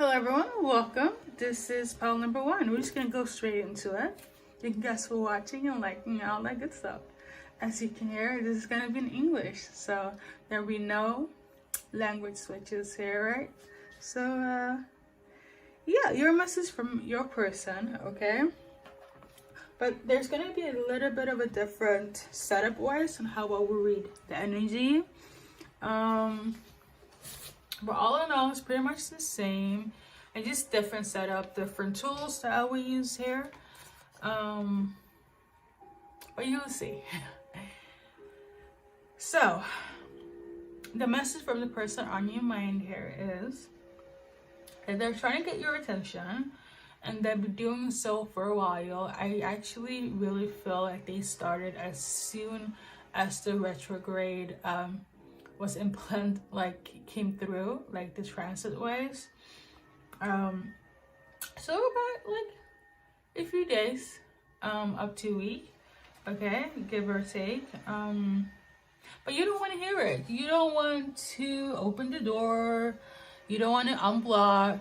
Hello everyone, welcome. This is pile number 1. We're just gonna go straight into it. You can guess who's watching and liking all that good stuff. As you can hear, this is gonna be in English, so there'll be no language switches here, right? So yeah, your message from your person, okay? But there's gonna be a little bit of a different setup wise on how well we read the energy. But all in all, it's pretty much the same, and just different setup, different tools that I will use here. But you'll see. So, the message from the person on your mind here is that they're trying to get your attention, and they've been doing so for a while. I actually really feel like they started as soon as the retrograde was came through, like the transit ways. So about like a few days, up to a week, okay, give or take. But you don't want to hear it. You don't want to open the door. You don't want to unblock.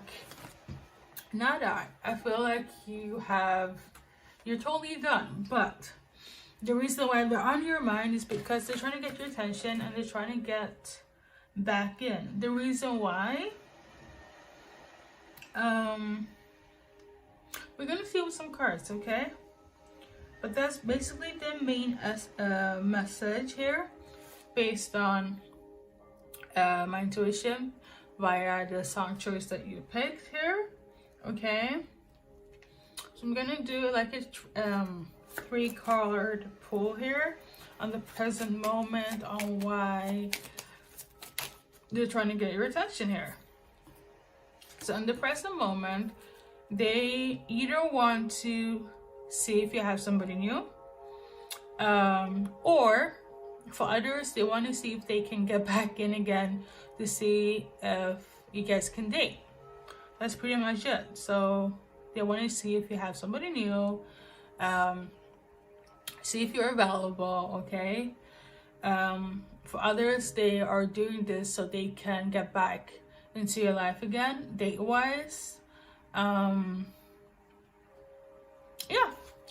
Nada. I feel like you're totally done. But the reason why they're on your mind is because they're trying to get your attention and they're trying to get back in. The reason why, we're gonna see with some cards, okay? But that's basically the main message here, based on my intuition via the song choice that you picked here, okay? So I'm gonna do like a 3-card pull here on the present moment on why they're trying to get your attention here. So in the present moment, they either want to see if you have somebody new, or for others, they want to see if they can get back in again to see if you guys can date. That's pretty much it. So they want to see if you have somebody new, see if you're available, okay? For others, they are doing this so they can get back into your life again, date-wise. Yeah,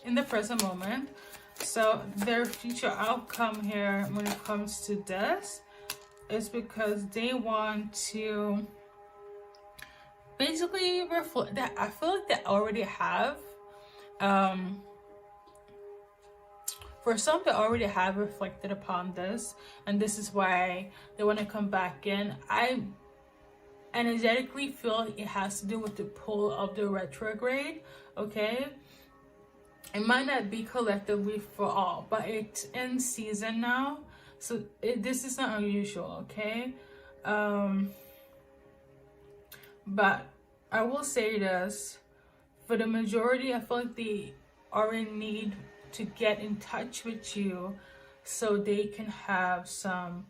in the present moment. So their future outcome here when it comes to this is because they want to basically reflect that. I feel like they already have, for some, they already have reflected upon this, and this is why they want to come back in. I energetically feel it has to do with the pull of the retrograde, okay? It might not be collectively for all, but it's in season now, so this is not unusual, okay? But I will say this, for the majority, I feel like they are in need to get in touch with you so they can have some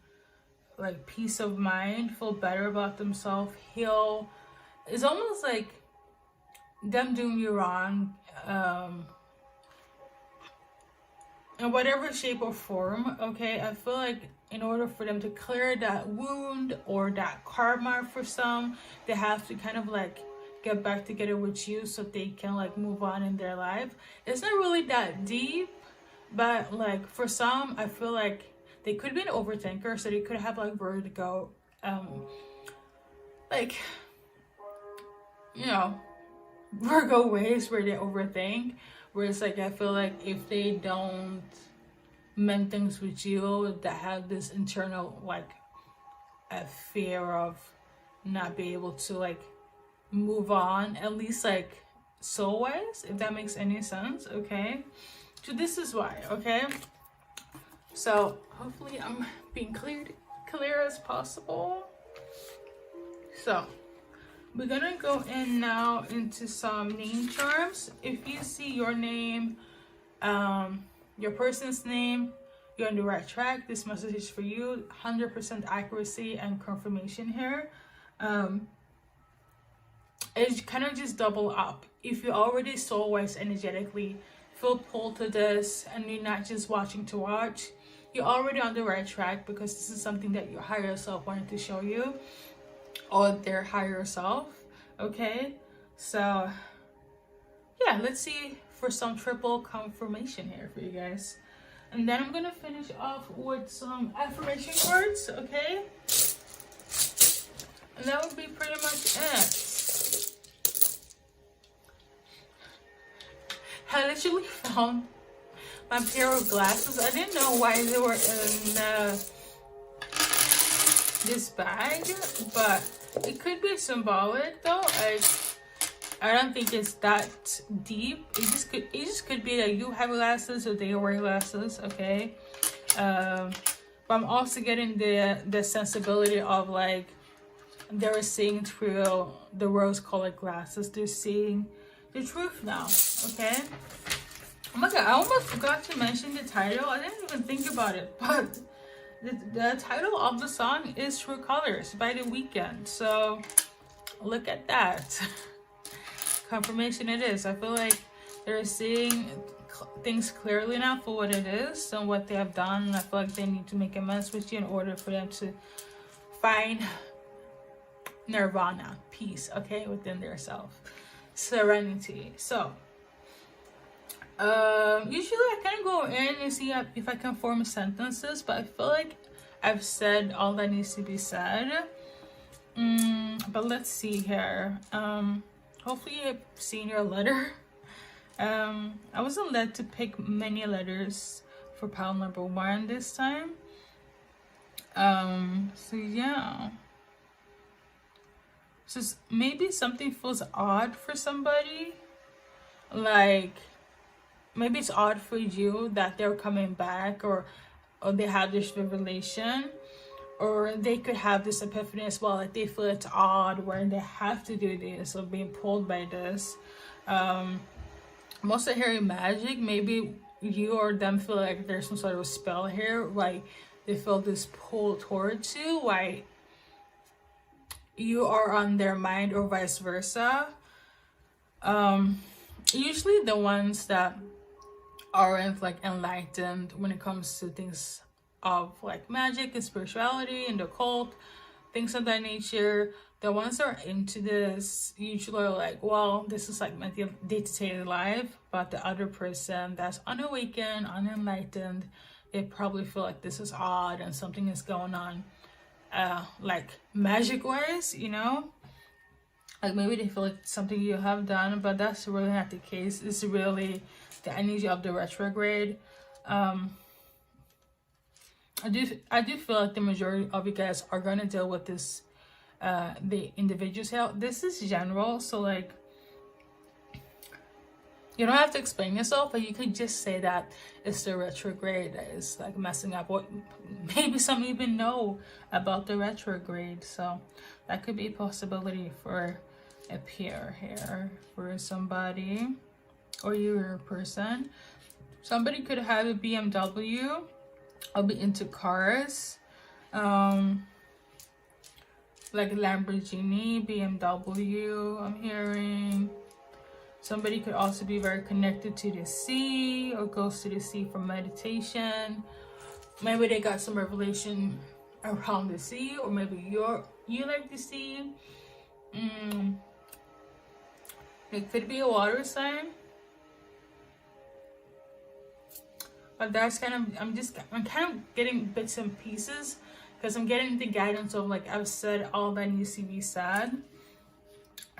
like peace of mind, feel better about themselves, heal. It's almost like them doing you wrong, in whatever shape or form, okay? I feel like in order for them to clear that wound or that karma, for some, they have to kind of like get back together with you so they can like move on in their life. It's not really that deep, but like for some, I feel like they could be an overthinker, so they could have like vertigo, like, you know, Virgo ways where they overthink, where it's like, I feel like if they don't mend things with you, that have this internal like a fear of not being able to like move on, at least like soul wise, if that makes any sense, okay? So this is why, okay? So hopefully I'm being clear as possible. So we're gonna go in now into some name charms. If you see your name, your person's name, you're on the right track. This message is for you. 100% accuracy and confirmation here. It's kind of just double up. If you're already soul-wise energetically feel pulled to this and you're not just watching to watch, you're already on the right track, because this is something that your higher self wanted to show you, or their higher self, Okay, so yeah, let's see for some triple confirmation here for you guys. And then I'm gonna finish off with some affirmation cards, okay? And that would be pretty much it. I literally found my pair of glasses. I didn't know why they were in this bag, but it could be symbolic though. I don't think it's that deep. It just could be that you have glasses or they wear glasses, okay? But I'm also getting the sensibility of like they're seeing through the rose-colored glasses. They're seeing the truth now, okay? Oh my god, I almost forgot to mention the title. I didn't even think about it, but the title of the song is True Colors by The Weeknd. So look at that. Confirmation it is. I feel like they're seeing things clearly now for what it is and what they have done. And I feel like they need to make amends with you in order for them to find nirvana, peace, okay, within their self, serenity. So usually I kind of go in and see if I can form sentences, but I feel like I've said all that needs to be said. But let's see here. Hopefully you've seen your letter. I wasn't led to pick many letters for pile number 1 this time. So yeah. So maybe something feels odd for somebody. Like maybe it's odd for you that they're coming back, or they have this revelation, or they could have this epiphany as well. Like they feel it's odd where they have to do this or being pulled by this. Most of hearing magic, maybe you or them feel like there's some sort of spell here, like they feel this pull towards you, why you are on their mind, or vice versa. Usually the ones that aren't like enlightened when it comes to things of like magic and spirituality and the occult, things of that nature, the ones that are into this usually are like, well, this is like my day-to-day life. But the other person that's unawakened, unenlightened, they probably feel like this is odd and something is going on, like magic wise, you know, like maybe they feel like something you have done, but that's really not the case. It's really the energy of the retrograde. I do feel like the majority of you guys are going to deal with this, the individual's health. This is general, so like you don't have to explain yourself, but you could just say that it's the retrograde that is like messing up. What maybe some even know about the retrograde, so that could be a possibility for a pair here for somebody, or you're a person. Somebody could have a BMW. I'll be into cars, like Lamborghini, BMW, I'm hearing. Somebody could also be very connected to the sea, or goes to the sea for meditation. Maybe they got some revelation around the sea, or maybe you like the sea. It could be a water sign. But that's kind of, I'm kind of getting bits and pieces, because I'm getting the guidance of like I've said all that needs to be said.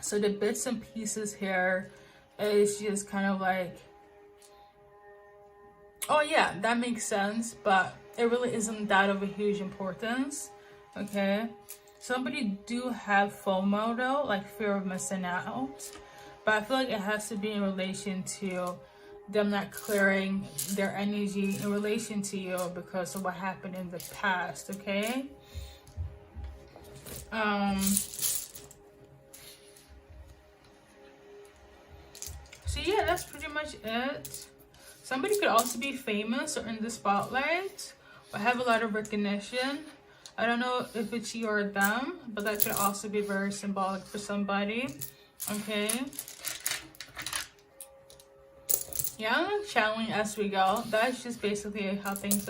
So the bits and pieces here is just kind of like, oh yeah, that makes sense, but it really isn't that of a huge importance, okay? Somebody do have FOMO though, like fear of missing out, but I feel like it has to be in relation to them not clearing their energy in relation to you because of what happened in the past, okay? So yeah, that's pretty much it. Somebody could also be famous or in the spotlight or have a lot of recognition. I don't know if it's you or them, but that could also be very symbolic for somebody, okay? Yeah, I'm channeling as we go. That's just basically how things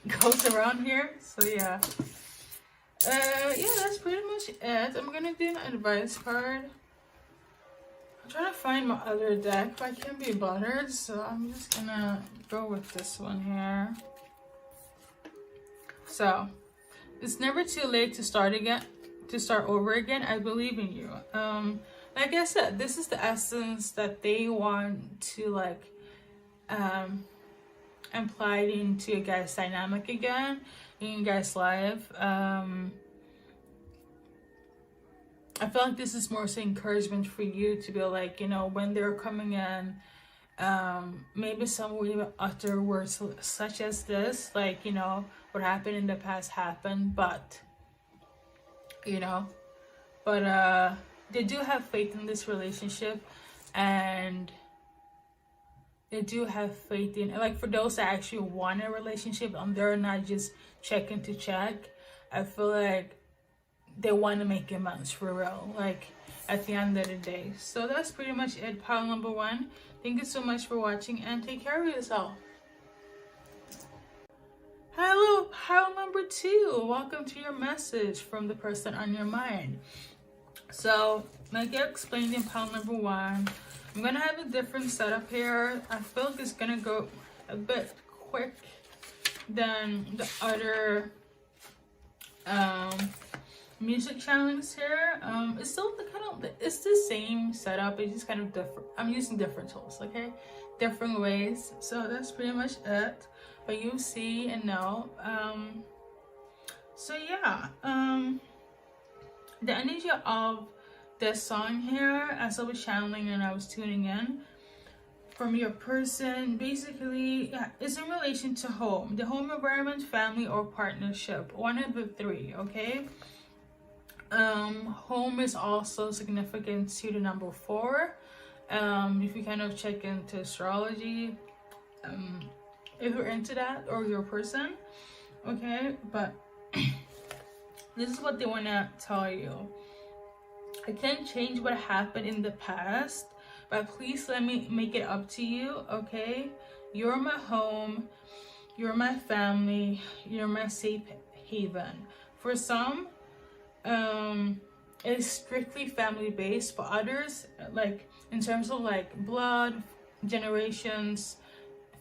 goes around here. So yeah. Yeah, that's pretty much it. I'm gonna do an advice card. I'm trying to find my other deck, but I can't be bothered, so I'm just gonna go with this one here. So, it's never too late to start again, to start over again. I believe in you. Like I said, this is the essence that they want to like imply into your guys' dynamic again in your guys' life. I feel like this is more so encouragement for you to be like, you know, when they're coming in, maybe some would even utter words such as this, like, you know, what happened in the past happened, but, you know, but they do have faith in this relationship, and they do have faith in, like, for those that actually want a relationship and they're not just checking to check, I feel like they want to make amends for real, like, at the end of the day. So that's pretty much it, pile number one. Thank you so much for watching, and take care of yourself. Hello, pile number two. Welcome to your message from the person on your mind. So, like I explained in pile number one, I'm gonna have a different setup here. I feel like it's gonna go a bit quick than the other music challenge here. It's still it's the same setup, it's just kind of different. I'm using different tools, okay, different ways. So that's pretty much it, but you see and know. So yeah, the energy of this song here, as I was channeling and I was tuning in from your person, basically, yeah, is in relation to home, the home environment, family, or partnership. One of the three, okay? Home is also significant to the number 4. If you kind of check into astrology, if you're into that, or your person, okay? But this is what they want to tell you. I can't change what happened in the past, but please let me make it up to you, okay? You're my home, you're my family, you're my safe haven. For some, it's strictly family based. For others, like in terms of like blood, generations,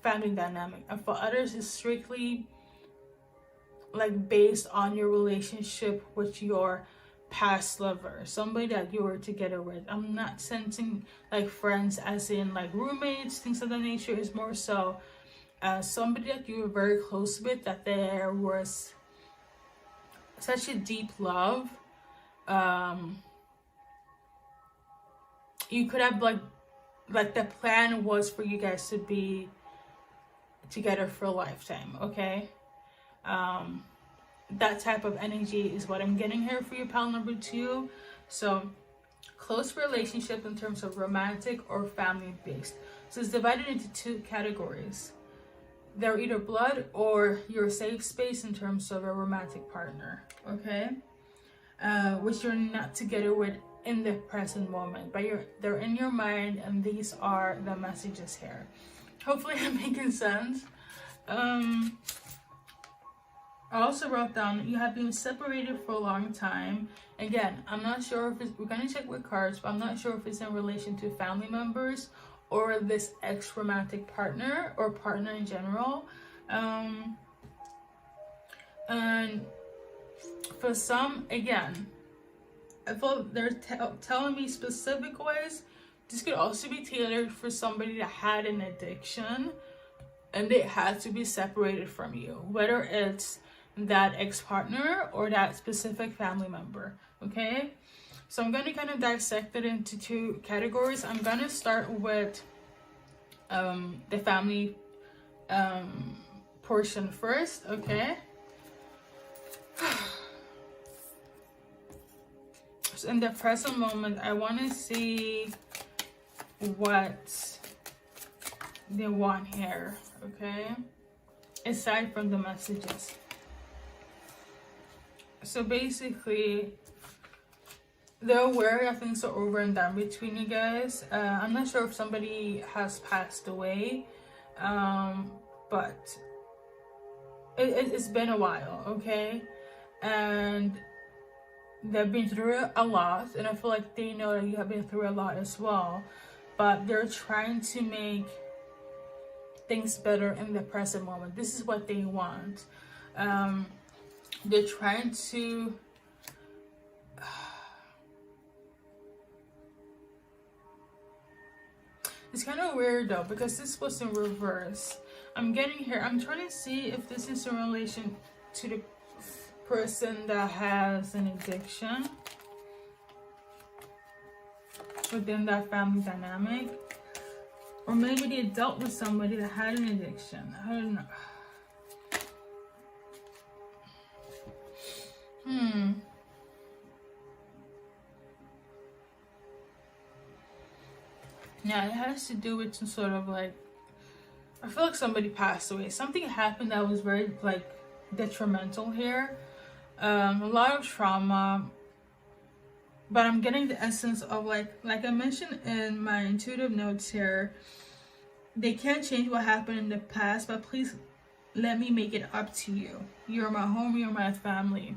family dynamic. And for others, it's strictly like based on your relationship with your past lover, somebody that you were together with. I'm not sensing like friends as in like roommates, things of that nature. Is more so somebody that you were very close with, that there was such a deep love. You could have like the plan was for you guys to be together for a lifetime, okay? That type of energy is what I'm getting here for you, pal number 2. So close relationship in terms of romantic or family based. So it's divided into 2 categories. They're either blood or your safe space in terms of a romantic partner, okay? Which you're not together with in the present moment, but they're in your mind, and these are the messages here. Hopefully I'm making sense. I also wrote down, you have been separated for a long time. Again, I'm not sure if we're gonna check with cards, but I'm not sure if it's in relation to family members or this ex-romantic partner or partner in general. And for some, again, I thought they're telling me specific ways. This could also be tailored for somebody that had an addiction and they had to be separated from you, whether it's that ex-partner or that specific family member, okay? So I'm going to kind of dissect it into 2 categories. I'm going to start with the family portion first, okay? So in the present moment, I want to see what they want here, okay? Aside from the messages. So basically, they're aware that things are over and done between you guys. I'm not sure if somebody has passed away, but it's been a while, okay? And they've been through a lot, and I feel like they know that you have been through a lot as well, but they're trying to make things better in the present moment. This is what they want. They're trying to it's kind of weird though, because this was in reverse. I'm getting here, I'm trying to see if this is in relation to the person that has an addiction within that family dynamic, or maybe they dealt with somebody that had an addiction. I don't know. Yeah, it has to do with some sort of like, I feel like somebody passed away. Something happened that was very like detrimental here. A lot of trauma. But I'm getting the essence of like I mentioned in my intuitive notes here, they can't change what happened in the past, but please let me make it up to you. You're my home, you're my family.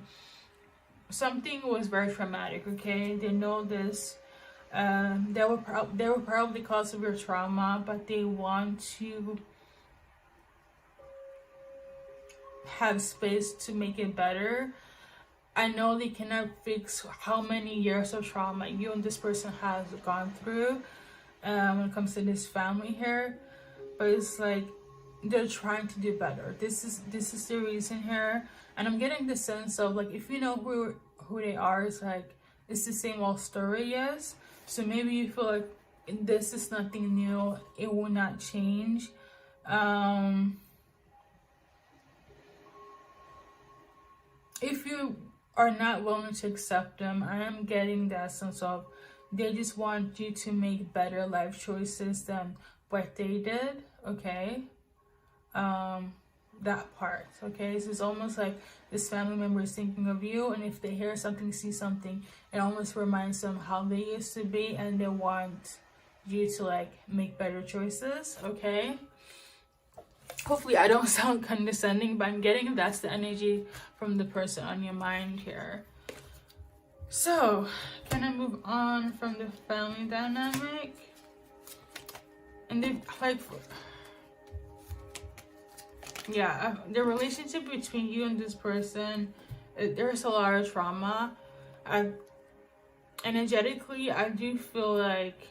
Something was very traumatic, okay? They know this. They were probably cause of your trauma, but they want to have space to make it better. I know they cannot fix how many years of trauma you and this person has gone through when it comes to this family here, but it's like they're trying to do better. This is the reason here, and I'm getting the sense of like, if you know who they are, it's like it's the same old story, yes. So maybe you feel like this is nothing new, it will not change. If you are not willing to accept them, I am getting that sense of they just want you to make better life choices than what they did, okay? That part, okay? So it's almost like this family member is thinking of you, and if they hear something, see something, it almost reminds them how they used to be, and they want you to like make better choices, okay? Hopefully I don't sound condescending, but I'm getting that's the energy from the person on your mind here. So, can I move on from the family dynamic? And then, like, yeah, the relationship between you and this person, there's a lot of trauma. Energetically, I do feel like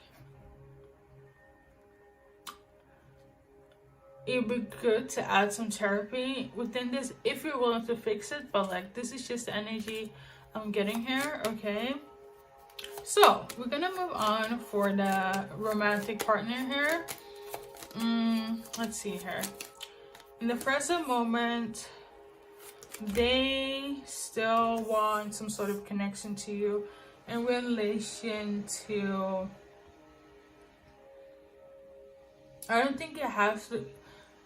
it'd be good to add some therapy within this if you're willing to fix it, but like this is just the energy I'm getting here, okay? So we're gonna move on for the romantic partner here. Let's see here. In the present moment, they still want some sort of connection to you in relation to, I don't think it has to,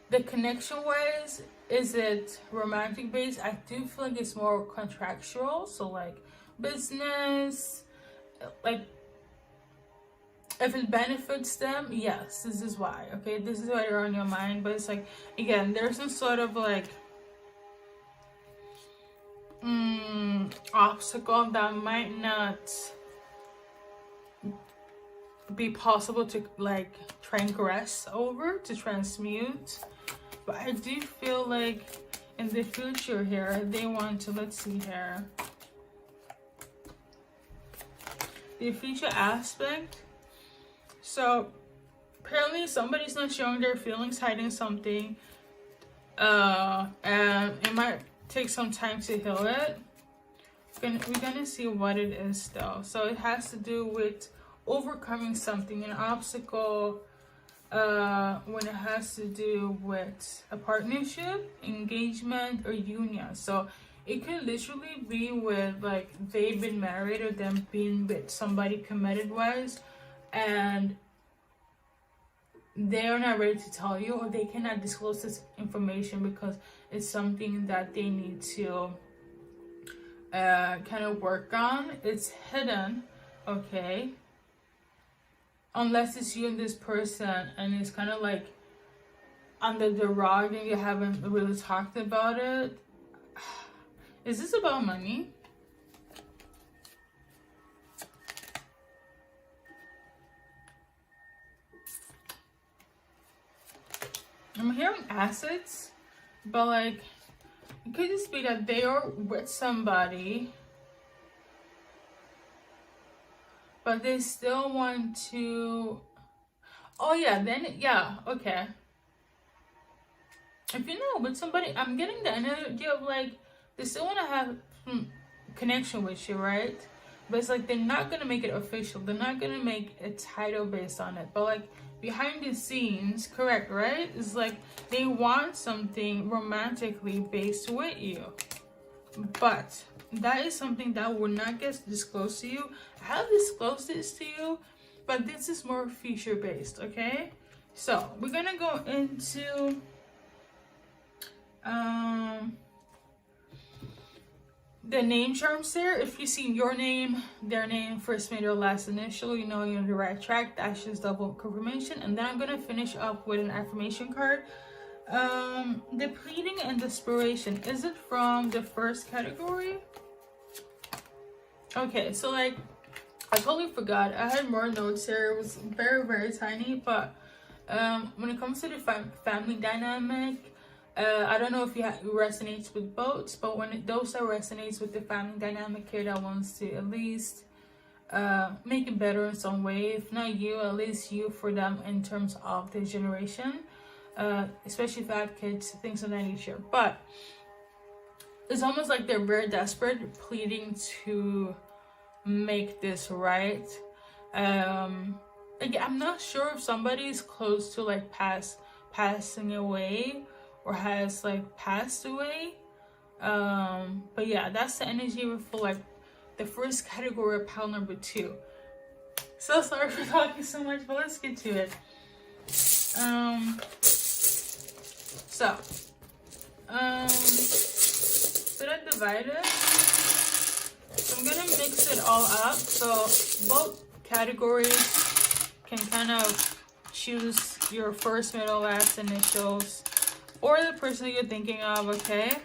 the connection wise, is it romantic based? I do feel like it's more contractual, so like business, like if it benefits them, yes, this is why, okay? This is why you're on your mind, but it's like, again, there's some sort of like obstacle that might not be possible to like transgress over, to transmute. But I do feel like in the future here, they want to, let's see here, the future aspect. So apparently somebody's not showing their feelings, hiding something, and it might take some time to heal it. We're gonna see what it is though. So it has to do with overcoming something, an obstacle, when it has to do with a partnership, engagement, or union. So it could literally be with like they've been married or them being with somebody committed wise, and they're not ready to tell you, or they cannot disclose this information because it's something that they need to kind of work on. It's hidden, okay? Unless it's you and this person and it's kind of like under the rug and you haven't really talked about it. Is this about money? I'm hearing assets, but like it could just be that they are with somebody, but they still want to. Oh yeah, then yeah, okay. If you know with somebody, I'm getting the energy of like they still want to have connection with you, right? But it's like they're not gonna make it official. They're not gonna make a title based on it. But like behind the scenes, correct, right? It's like they want something romantically based with you. But that is something that will not get disclosed to you. I have disclosed this to you, but this is more future based, okay? So we're gonna go into the name charms there. If you see your name, their name, first, middle, last initial, you know you're on the right track. That's just double confirmation. And then I'm gonna finish up with an affirmation card. The pleading and desperation, is it from the first category? Okay, so like I totally forgot. I had more notes here. It was very, very tiny, but when it comes to the family dynamic, I don't know if it resonates with both, but when those that resonates with the family dynamic here that wants to at least make it better in some way, if not you, at least you for them in terms of the generation, especially if I have kids, things of that nature. But it's almost like they're very desperate, pleading to make this right. Again, I'm not sure if somebody is close to like passing away or has like passed away, but yeah, that's the energy for like the first category of pile number 2. So sorry for talking so much, but let's get to it. Did I divide it? So I'm gonna mix it all up, so both categories can kind of choose your first, middle, last initials, or the person you're thinking of, okay?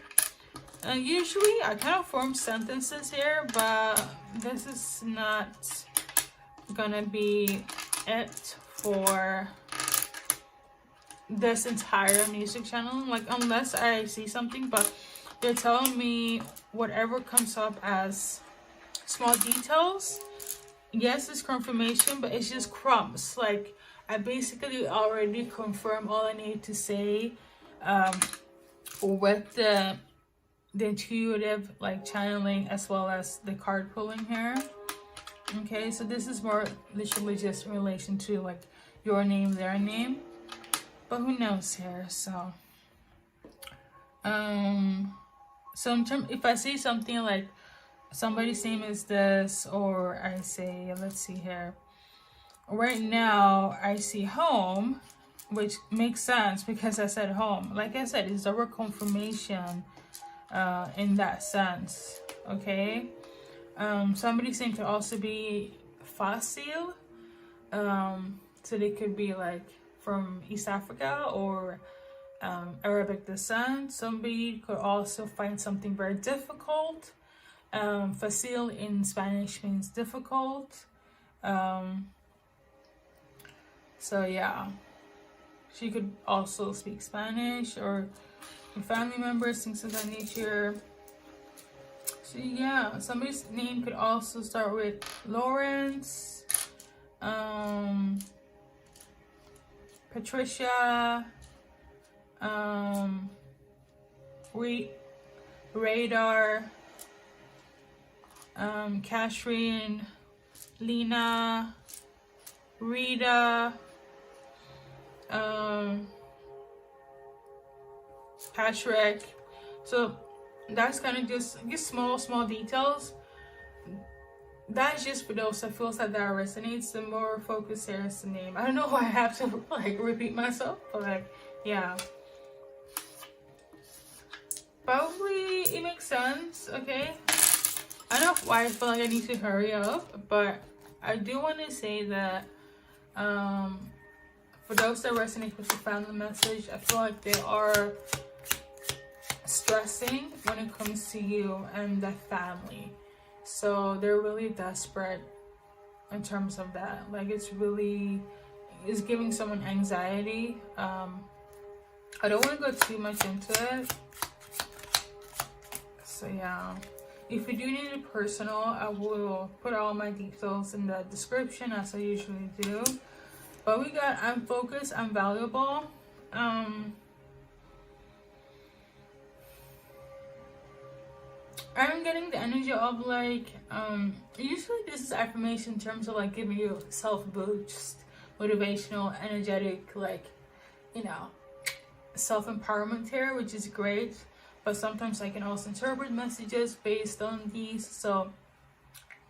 And usually I kind of form sentences here, but this is not gonna be it for this entire music channel, like unless I see something, but they're telling me whatever comes up as small details. Yes, it's confirmation, but it's just crumbs. Like I basically already confirmed all I need to say with the intuitive like channeling as well as the card pulling here. Okay, so this is more literally just in relation to like your name, their name, but who knows here. So in terms, if I say something like somebody's name is this, or I say, let's see here, right now I see home, which makes sense because I said home. Like I said, it's double confirmation in that sense, okay? Somebody's name could also be Fossil, so they could be like from East Africa or Arabic descent. Somebody could also find something very difficult. Facile in Spanish means difficult. So yeah, she could also speak Spanish, or family members, things of that nature. So yeah, somebody's name could also start with Lawrence, Patricia, Radar, Catherine, Lena, Rita, Patrick. So that's kind of just small details. That's just for those that feels like that resonates. The more focus here is the name. I don't know why I have to like repeat myself, but like yeah, probably it makes sense. Okay, I don't know why I feel like I need to hurry up, but I do want to say that for those that resonate with the family message, I feel like they are stressing when it comes to you and the family. So they're really desperate in terms of that. Like it's giving someone anxiety I don't want to go too much into it. So yeah, if you do need it personal, I will put all my details in the description as I usually do. But we got, I'm focused, I'm valuable. I'm getting the energy of like, usually this is affirmation in terms of like giving you self-boost, motivational, energetic, like, you know, self-empowerment here, which is great. But sometimes I can also interpret messages based on these. So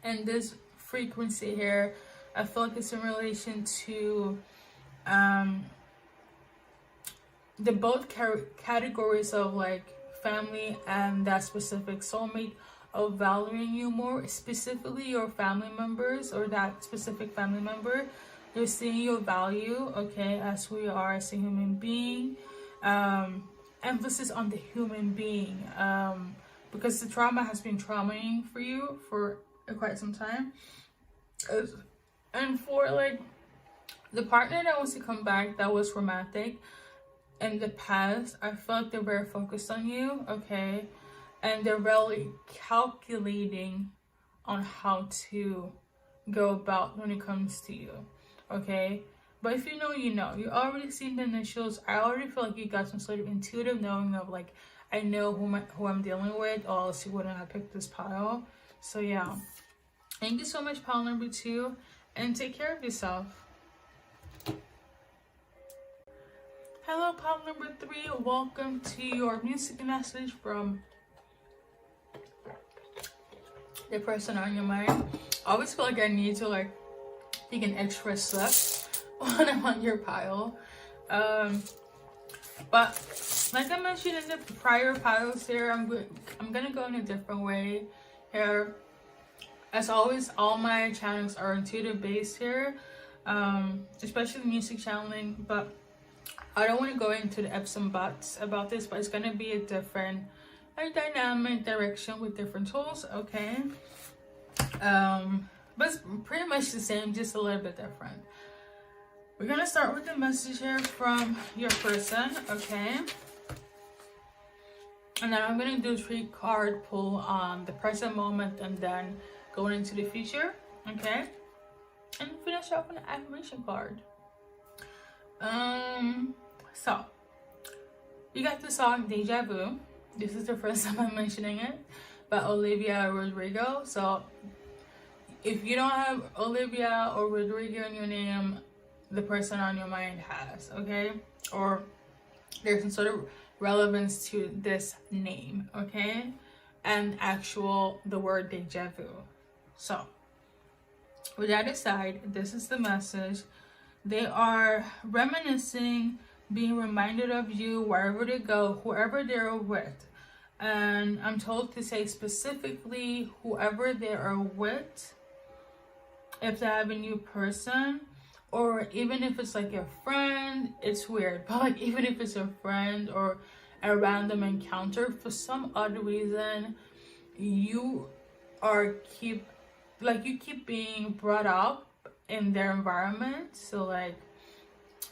in this frequency here, I feel like it's in relation to the both categories of like family and that specific soulmate of valuing you more, specifically your family members or that specific family member. They're seeing your value, okay, as we are as a human being. Emphasis on the human being, because the trauma has been traumaing for you for quite some time. And for like the partner that wants to come back that was romantic in the past, I feel like they're very focused on you, okay, and they're really calculating on how to go about when it comes to you, okay. But if you know, you know. You already seen the initials. I already feel like you got some sort of intuitive knowing of like, I know who I'm dealing with, or else you wouldn't have picked this pile. So yeah. Thank you so much, pile number 2. And take care of yourself. Hello, pile number 3. Welcome to your music message from the person on your mind. I always feel like I need to like take an extra step when I'm on your pile. But like I mentioned in the prior piles here, I'm gonna go in a different way here. As always, all my channels are intuitive based here, especially music channeling, but I don't want to go into the ifs and buts about this, but it's gonna be a different like dynamic direction with different tools, okay. But it's pretty much the same, just a little bit different. We're gonna start with the message here from your person, okay? And then I'm gonna do a 3-card pull on the present moment and then going into the future, okay? And finish off with an affirmation card. So you got the song Deja Vu. This is the first time I'm mentioning it, by Olivia Rodrigo. So if you don't have Olivia or Rodrigo in your name, the person on your mind has, okay, or there's some sort of relevance to this name, okay, and the word deja vu. So with that aside, this is the message. They are reminiscing, being reminded of you wherever they go, whoever they're with. And I'm told to say specifically whoever they are with, if they have a new person, or even if it's like a friend. It's weird, but like even if it's a friend or a random encounter, for some odd reason you keep being brought up in their environment. So like,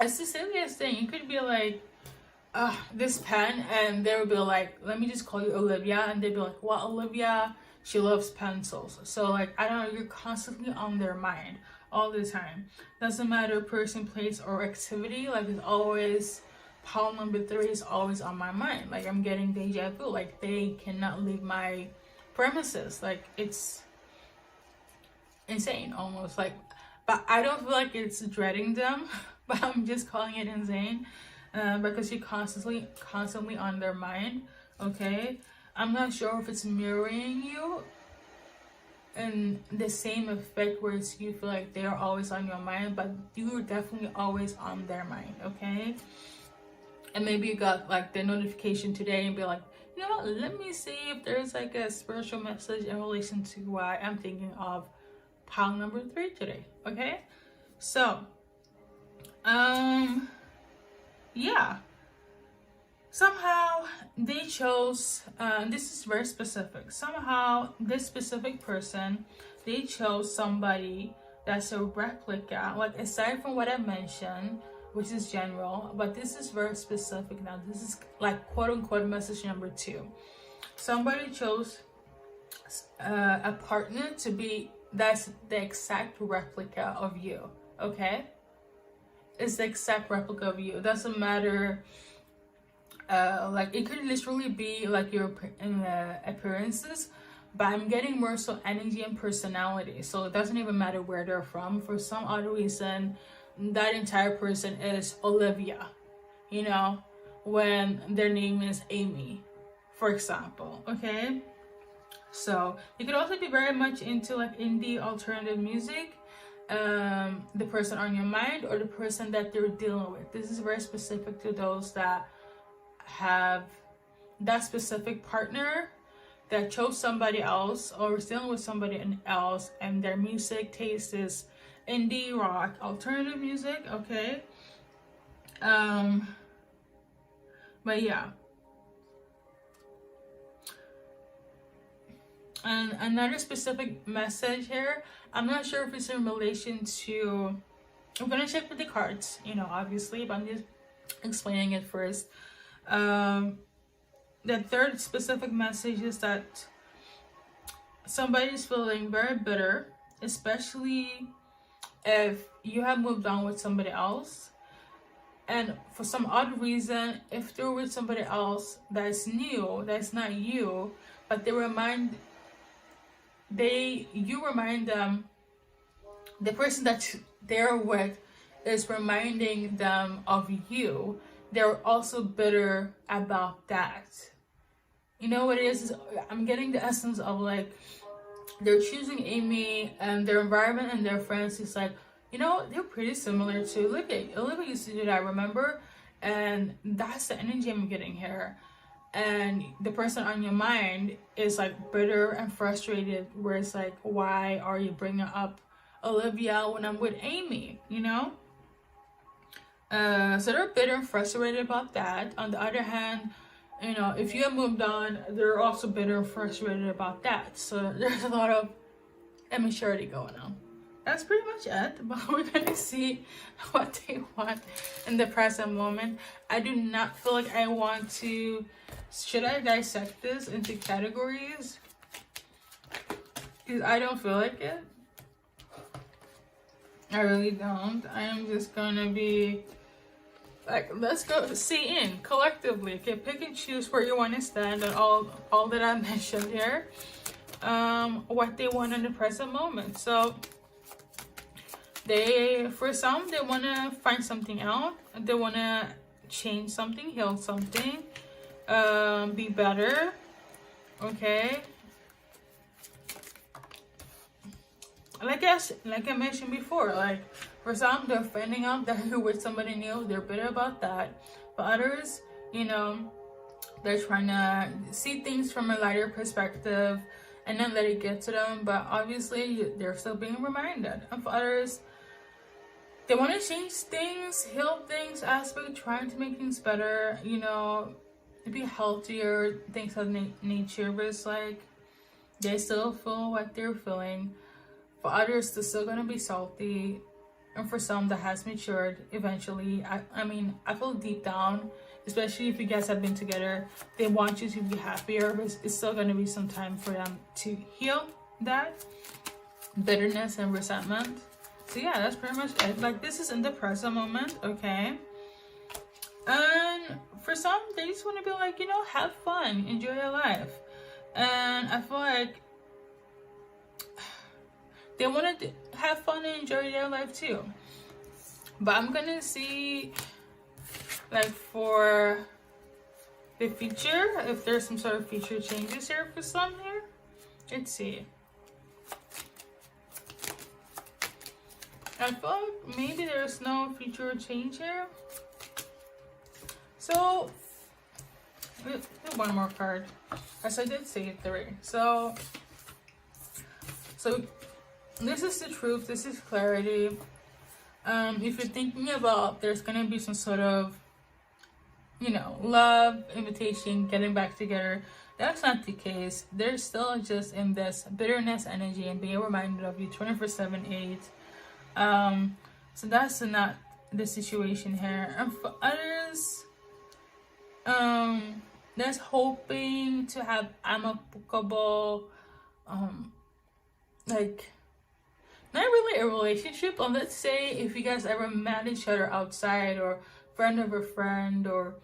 it's the silliest thing. You could be like, this pen, and they would be like, let me just call you Olivia, and they'd be like, well, Olivia, she loves pencils. So like, I don't know, you're constantly on their mind all the time. Doesn't matter person, place, or activity. Like, it's always, pile number 3 is always on my mind. Like, I'm getting deja vu. Like, they cannot leave my premises. Like, it's insane almost. Like, but I don't feel like it's dreading them, but I'm just calling it insane, because you're constantly on their mind, okay. I'm not sure if it's mirroring you in the same effect where it's, you feel like they're always on your mind, but you're definitely always on their mind, okay. And maybe you got like the notification today and be like, you know what, let me see if there's like a spiritual message in relation to why I'm thinking of pile number 3 today, okay. So yeah, somehow they chose, this is very specific, somehow this specific person, they chose somebody that's a replica. Like, aside from what I mentioned, which is general, but this is very specific now. This is like quote unquote message number 2. Somebody chose a partner to be that's the exact replica of you. Okay, it's the exact replica of you. It doesn't matter. Like it could literally be like your appearances, but I'm getting more so energy and personality. So it doesn't even matter where they're from. For some odd reason, that entire person is Olivia, you know, when their name is Amy, for example. Okay, so you could also be very much into like indie alternative music, the person on your mind or the person that they're dealing with. This is very specific to those that have that specific partner that chose somebody else or is dealing with somebody else, and their music taste is indie rock alternative music. Okay, but yeah. And another specific message here, I'm not sure if it's in relation to, I'm gonna check with the cards, you know, obviously, but I'm just explaining it first. The third specific message is that somebody's feeling very bitter, especially if you have moved on with somebody else, and for some odd reason, if they're with somebody else that's new, that's not you, but you remind them, the person that they're with is reminding them of you, they're also bitter about that. You know what it is I'm getting the essence of like they're choosing Amy and their environment and their friends is like, you know, they're pretty similar to Olivia used to do that, remember? And that's the energy I'm getting here. And the person on your mind is like bitter and frustrated, where it's like, why are you bringing up Olivia when I'm with Amy, you know? So they're bitter and frustrated about that. On the other hand, you know, if you have moved on, they're also bitter and frustrated about that. So there's a lot of immaturity going on. That's pretty much it, but we're gonna see what they want in the present moment. I do not feel like I want to, should I dissect this into categories? Because I don't feel like it. I really don't. I am just gonna be like, let's go see in collectively. Okay, pick and choose where you want to stand on all that I mentioned here. What they want in the present moment. So for some, they want to find something out. They want to change something, heal something, be better. Okay. Like I mentioned before, like for some, they're finding out that you're with somebody new. They're bitter about that. For others, you know, they're trying to see things from a lighter perspective and then let it get to them. But obviously, they're still being reminded. And for others, they want to change things, heal things, aspect, trying to make things better, you know, be healthier, things of nature. But it's like they still feel what they're feeling. For others, they're still going to be salty. And for some that has matured eventually, I mean, I feel deep down, especially if you guys have been together, they want you to be happier, but it's still going to be some time for them to heal that bitterness and resentment. So yeah, that's pretty much it. Like, this is in the present moment, okay? And for some, they just want to be like, you know, have fun, enjoy your life. And I feel like they want to have fun and enjoy their life too. But I'm gonna see, like, for the future, if there's some sort of future changes here for some here. Let's see. I feel like maybe there's no future change here. So, one more card. As I did say 3. So this is the truth. This is clarity. If you're thinking about there's gonna be some sort of, you know, love, invitation, getting back together, that's not the case. They're still just in this bitterness energy and being reminded of you 24/7, 8. So that's not the situation here. And for others, that's hoping to have amicable, like, not really a relationship, but let's say if you guys ever met each other outside, or friend of a friend, or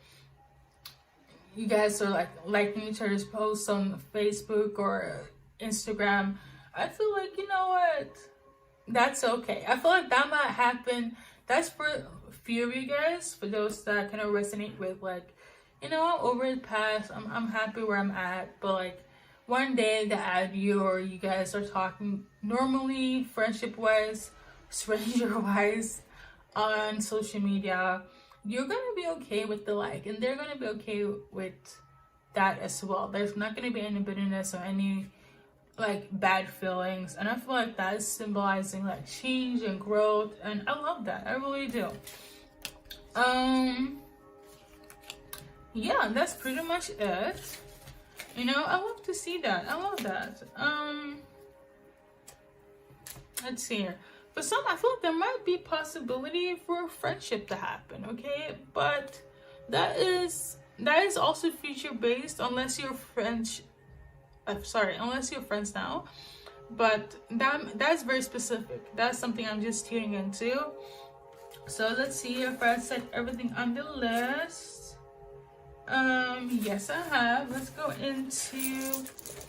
you guys are like liking each other's posts on Facebook or Instagram, I feel like, you know what, that's okay. I feel like that might happen. That's for a few of you guys, for those that kind of resonate with, like, you know, over the past, I'm happy where I'm at, but like one day they add you, or you guys are talking normally, friendship wise, stranger wise, on social media, you're gonna be okay with the like, and they're gonna be okay with that as well. There's not gonna be any bitterness or any like bad feelings, and I feel like that is symbolizing like change and growth, and I love that. I really do. Yeah, that's pretty much it. You know, I love to see that. I love that. Let's see here. For some, I feel like there might be possibility for a friendship to happen, okay? But that is also future based, unless you're friends. Unless you're friends now. But that's very specific. That's something I'm just tuning into. So let's see if I set everything on the list. Yes, I have. Let's go into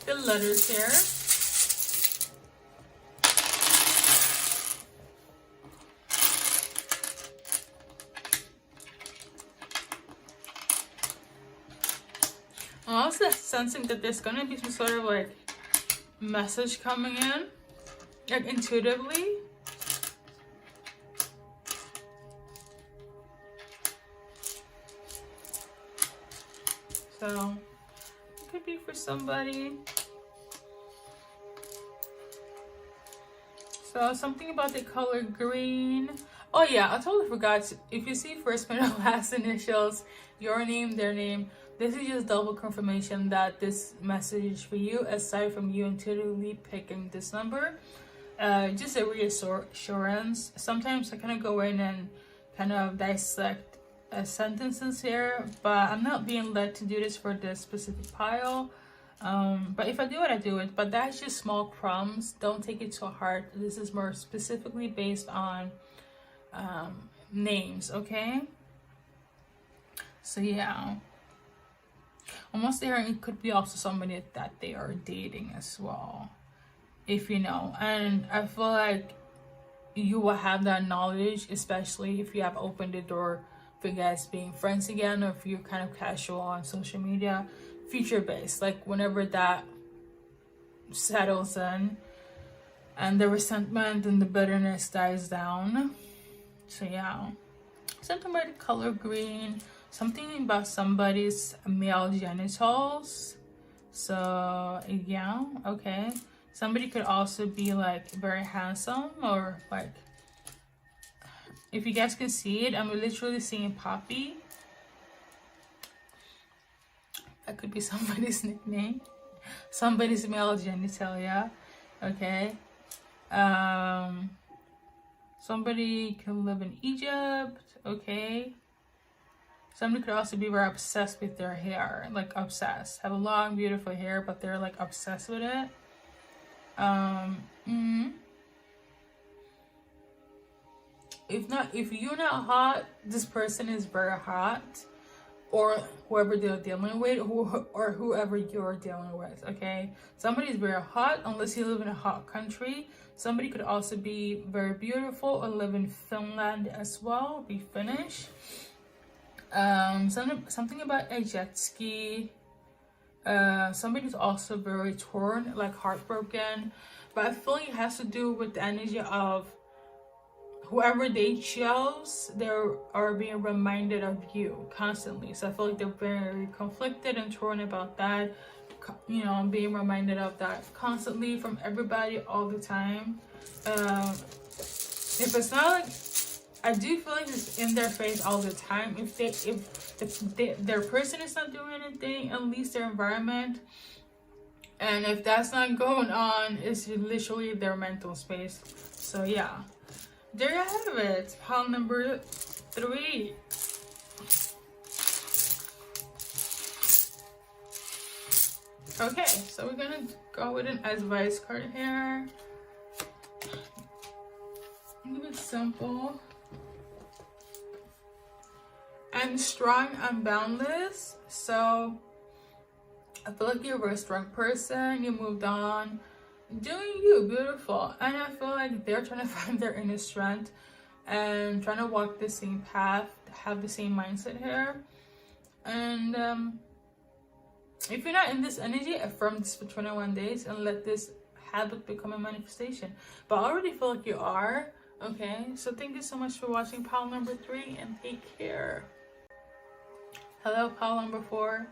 the letters here. I'm also sensing that there's gonna be some sort of like message coming in, like intuitively. So it could be for somebody. So something about the color green. Oh yeah, I totally forgot. If you see first, middle, last initials, your name, their name, this is just double confirmation that this message is for you, aside from you intuitively picking this number. Just a reassurance. Sometimes I kind of go in and kind of dissect sentences here, but I'm not being led to do this for this specific pile. But if I do it, I do it. But that's just small crumbs. Don't take it to heart. This is more specifically based on names, okay? So yeah. Almost there, it could be also somebody that they are dating as well, if you know. And I feel like you will have that knowledge, especially if you have opened the door for you guys being friends again, or if you're kind of casual on social media, future based, like whenever that settles in and the resentment and the bitterness dies down. So yeah, something about the color green, something about somebody's male genitals. So yeah, okay. Somebody could also be like very handsome, or like, if you guys can see it, I'm literally seeing Poppy. That could be somebody's nickname, somebody's male genitalia. Okay. Somebody can live in Egypt. Okay. Somebody could also be very obsessed with their hair, like obsessed. Have a long, beautiful hair, but they're like obsessed with it. If you're not hot, this person is very hot, or whoever they're dealing with, or whoever you're dealing with. Okay, somebody is very hot, unless you live in a hot country. Somebody could also be very beautiful or live in Finland as well, be Finnish. Something about a jet ski. Somebody's also very torn, like heartbroken, but I feel like it has to do with the energy of whoever they chose. They are being reminded of you constantly. So I feel like they're very conflicted and torn about that, you know, being reminded of that constantly from everybody all the time. If it's not like, I do feel like it's in their face all the time. If their person is not doing anything, at least their environment. And if that's not going on, it's literally their mental space. So yeah, there you have it. Pile number 3. Okay, so we're gonna go with an advice card here. Keep it simple. I'm strong, I'm boundless. So I feel like you're a very strong person. You moved on, doing you, beautiful. And I feel like they're trying to find their inner strength and trying to walk the same path, have the same mindset here. And if you're not in this energy, affirm this for 21 days and let this habit become a manifestation. But I already feel like you are. Okay, so thank you so much for watching pile number 3 and take care. Hello, pile number 4,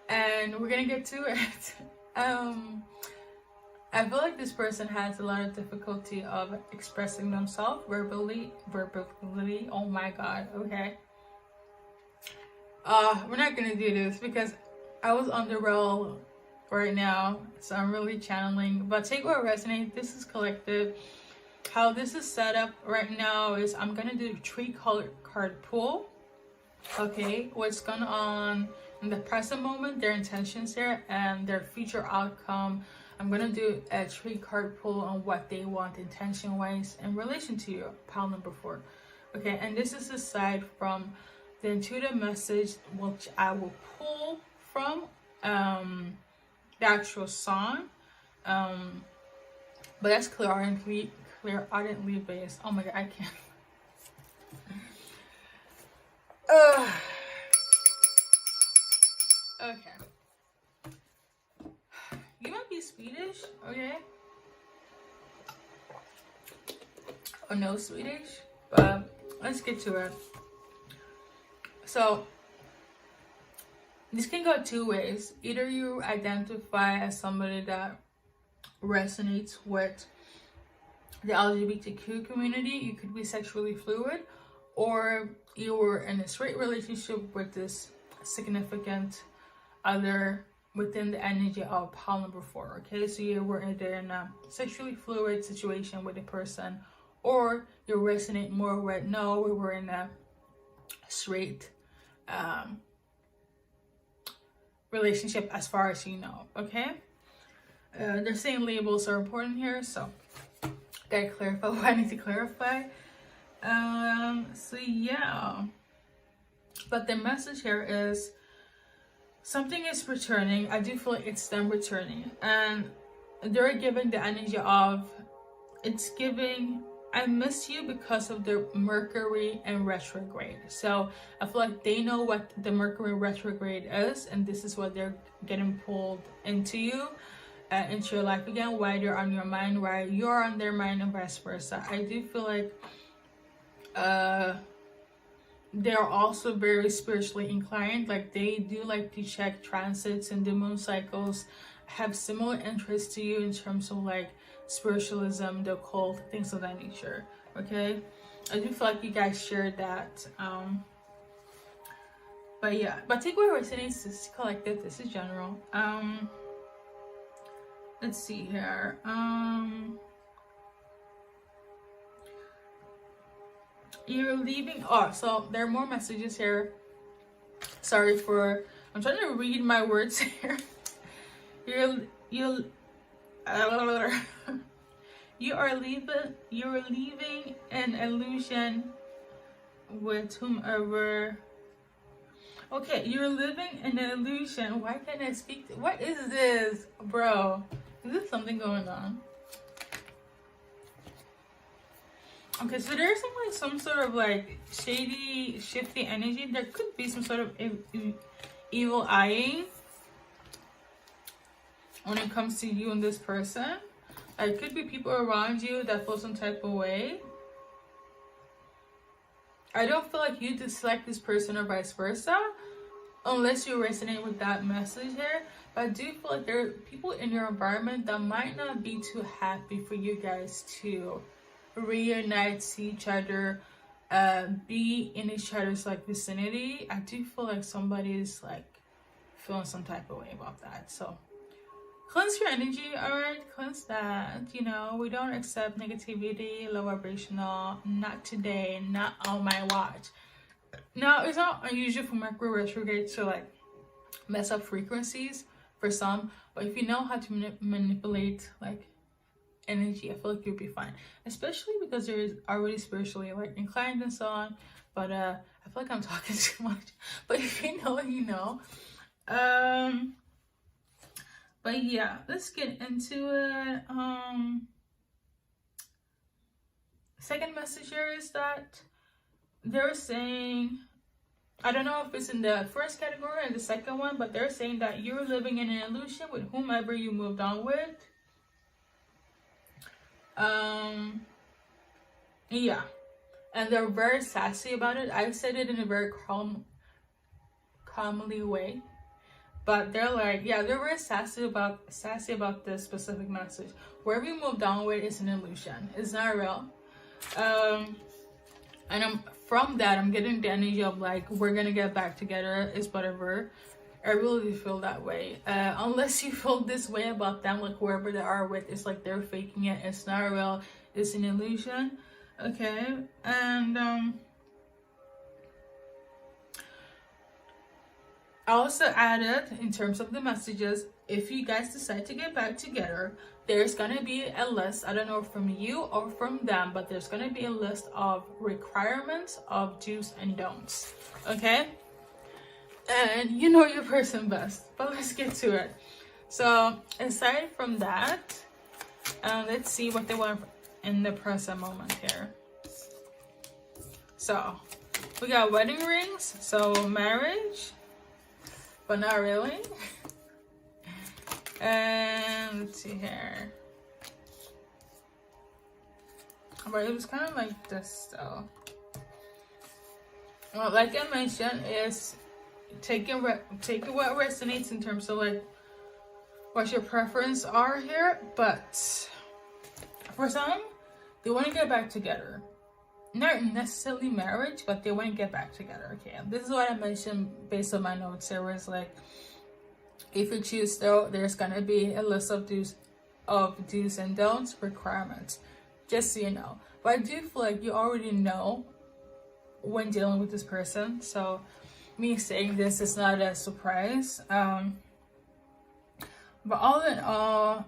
and we're gonna get to it. I feel like this person has a lot of difficulty of expressing themselves verbally. Oh my god. Okay. We're not gonna do this because I was on the roll right now, so I'm really channeling. But take what resonates. This is collective. How this is set up right now is I'm gonna do a 3-color card pool. Okay, what's going on in the present moment, their intentions there, and their future outcome. I'm gonna do a 3-card pull on what they want intention wise in relation to you, pile number 4. Okay, and this is aside from the intuitive message which I will pull from the actual song, but that's clairaudiently based. Oh my god, I can't. Okay. You might be Swedish, okay? Or no Swedish, but let's get to it. So, this can go 2 ways. Either you identify as somebody that resonates with the LGBTQ community, you could be sexually fluid, or you were in a straight relationship with this significant other within the energy of pile number 4. Okay, so you were either in a sexually fluid situation with a person, or you resonate more with no, we were in a straight relationship as far as you know. Okay, they're saying labels are important here, so gotta clarify what I need to clarify. So yeah, but the message here is something is returning. I do feel like it's them returning, and they're giving the energy of, it's giving, I miss you because of the Mercury and retrograde. So I feel like they know what the Mercury retrograde is, and this is what they're getting pulled into you, into your life again, why they're on your mind, why you're on their mind, and vice versa. I do feel like they're also very spiritually inclined. Like they do like to check transits and the moon cycles, have similar interests to you in terms of like spiritualism, the occult, things of that nature. Okay, I do feel like you guys shared that. But yeah, but take what resonates. This is collective, this is general. Let's see here. You're leaving. Oh, so there are more messages here. Sorry for, I'm trying to read my words here. You are leaving an illusion with whomever. Okay, you're living in an illusion. Why can't I speak? What is this, bro? Is there something going on? Okay, so there's some sort of like shady, shifty energy. There could be some sort of evil eyeing when it comes to you and this person. It could be people around you that feel some type of way. I don't feel like you dislike this person or vice versa, unless you resonate with that message here. But I do feel like there are people in your environment that might not be too happy for you guys to reunite, see each other, be in each other's like vicinity. I do feel like somebody's like feeling some type of way about that. So cleanse your energy, all right? Cleanse that. You know, we don't accept negativity, low vibrational. Not today, not on my watch. Now, it's not unusual for Mercury retrograde to like mess up frequencies for some, but if you know how to manipulate like energy, I feel like you'll be fine, especially because there is already spiritually like inclined and so on. But I feel like I'm talking too much, but if you know, you know. But yeah, let's get into it. Second message here is that they're saying, I don't know if it's in the first category or the second one, but they're saying that you're living in an illusion with whomever you moved on with. Yeah, and they're very sassy about it. I said it in a very calmly way, but they're like, yeah, they're very sassy about this specific message. Wherever you moved on with is an illusion. It's not real. And from that, I'm getting the energy of like, we're gonna get back together, is whatever. I really feel that way. Unless you feel this way about them, like whoever they are with, it's like they're faking it. It's not real. It's an illusion. Okay. And I also added, in terms of the messages, if you guys decide to get back together, there's gonna be a list, I don't know from you or from them, but there's gonna be a list of requirements of do's and don'ts. Okay? And you know your person best, but let's get to it. So aside from that, let's see what they want in the present moment here. So we got wedding rings, so marriage, but not really. And let's see here. But it was kind of like this though. Well, like I mentioned, is take it what resonates in terms of like what your preference are here. But for some, they want to get back together. Not necessarily marriage, but they want to get back together. Okay, this is what I mentioned based on my notes. There was like, if you choose though, there's gonna be a list of do's and don'ts, requirements, just so you know. But I do feel like you already know when dealing with this person, so me saying this is not a surprise. But all in all,